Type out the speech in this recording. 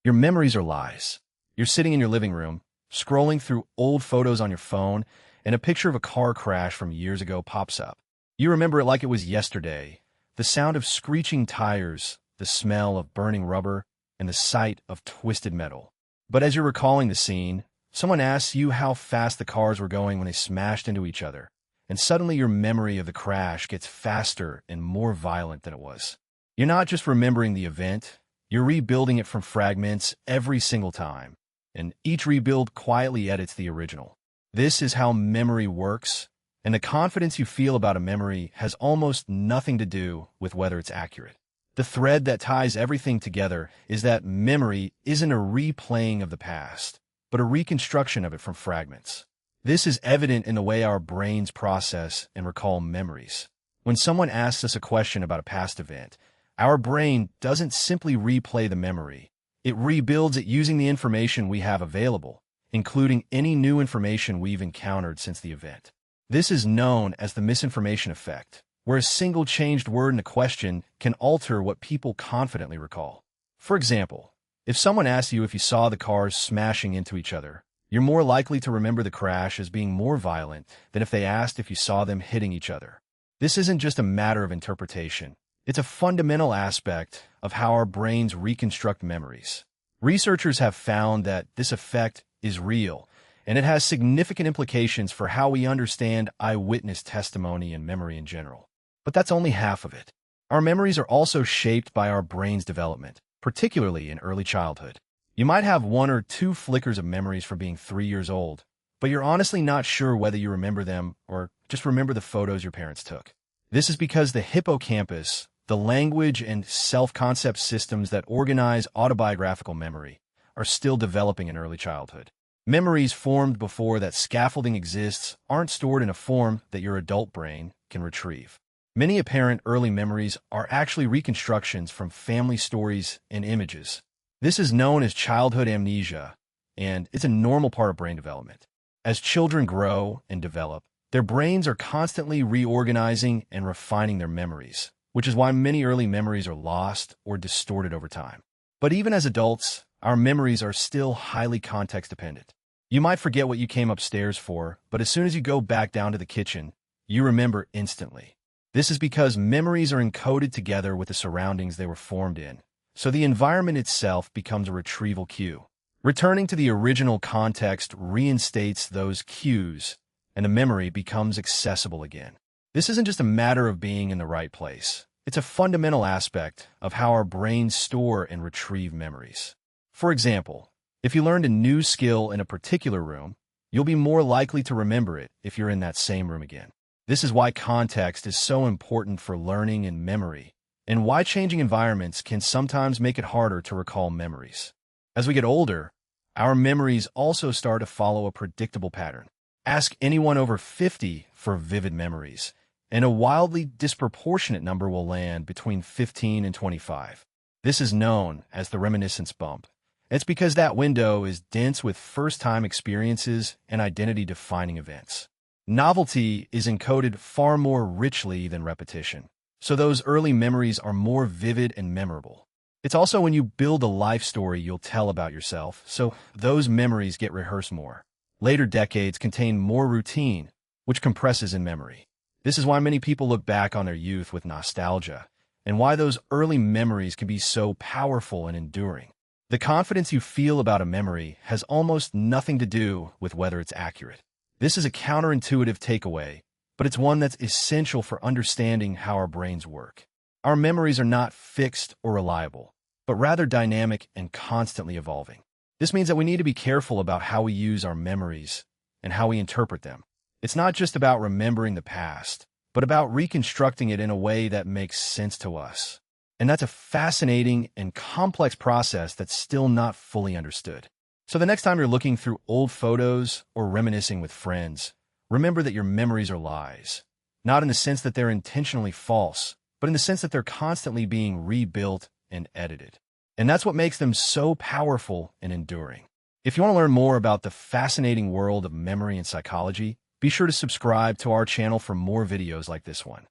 Your memories are lies. You're sitting in your living room, scrolling through old photos on your phone, and a picture of a car crash from years ago pops up. You remember it like it was yesterday. The sound of screeching tires, the smell of burning rubber, and the sight of twisted metal. But as you're recalling the scene, someone asks you how fast the cars were going when they smashed into each other, and suddenly your memory of the crash gets faster and more violent than it was. You're not just remembering the event, you're rebuilding it from fragments every single time, and each rebuild quietly edits the original. This is how memory works, and the confidence you feel about a memory has almost nothing to do with whether it's accurate. The thread that ties everything together is that memory isn't a replaying of the past, but a reconstruction of it from fragments. This is evident in the way our brains process and recall memories. When someone asks us a question about a past event, our brain doesn't simply replay the memory. It rebuilds it using the information we have available, including any new information we've encountered since the event. This is known as the misinformation effect, where a single changed word in a question can alter what people confidently recall. For example, if someone asks you if you saw the cars smashing into each other, you're more likely to remember the crash as being more violent than if they asked if you saw them hitting each other. This isn't just a matter of interpretation. It's a fundamental aspect of how our brains reconstruct memories. Researchers have found that this effect is real, and it has significant implications for how we understand eyewitness testimony and memory in general. But that's only half of it. Our memories are also shaped by our brain's development, particularly in early childhood. You might have 1 or 2 flickers of memories from being 3 years old, but you're honestly not sure whether you remember them or just remember the photos your parents took. This is because the hippocampus, the language and self-concept systems that organize autobiographical memory, are still developing in early childhood. Memories formed before that scaffolding exists aren't stored in a form that your adult brain can retrieve. Many apparent early memories are actually reconstructions from family stories and images. This is known as childhood amnesia, and it's a normal part of brain development. As children grow and develop, their brains are constantly reorganizing and refining their memories, which is why many early memories are lost or distorted over time. But even as adults, our memories are still highly context-dependent. You might forget what you came upstairs for, but as soon as you go back down to the kitchen, you remember instantly. This is because memories are encoded together with the surroundings they were formed in, so the environment itself becomes a retrieval cue. Returning to the original context reinstates those cues, and the memory becomes accessible again. This isn't just a matter of being in the right place. It's a fundamental aspect of how our brains store and retrieve memories. For example, if you learned a new skill in a particular room, you'll be more likely to remember it if you're in that same room again. This is why context is so important for learning and memory, and why changing environments can sometimes make it harder to recall memories. As we get older, our memories also start to follow a predictable pattern. Ask anyone over 50 for vivid memories, and a wildly disproportionate number will land between 15 and 25. This is known as the Reminiscence Bump. It's because that window is dense with first-time experiences and identity-defining events. Novelty is encoded far more richly than repetition, so those early memories are more vivid and memorable. It's also when you build a life story you'll tell about yourself, so those memories get rehearsed more. Later decades contain more routine, which compresses in memory. This is why many people look back on their youth with nostalgia, and why those early memories can be so powerful and enduring. The confidence you feel about a memory has almost nothing to do with whether it's accurate. This is a counterintuitive takeaway, but it's one that's essential for understanding how our brains work. Our memories are not fixed or reliable, but rather dynamic and constantly evolving. This means that we need to be careful about how we use our memories and how we interpret them. It's not just about remembering the past, but about reconstructing it in a way that makes sense to us. And that's a fascinating and complex process that's still not fully understood. So the next time you're looking through old photos or reminiscing with friends, remember that your memories are lies. Not in the sense that they're intentionally false, but in the sense that they're constantly being rebuilt and edited. And that's what makes them so powerful and enduring. If you want to learn more about the fascinating world of memory and psychology, be sure to subscribe to our channel for more videos like this one.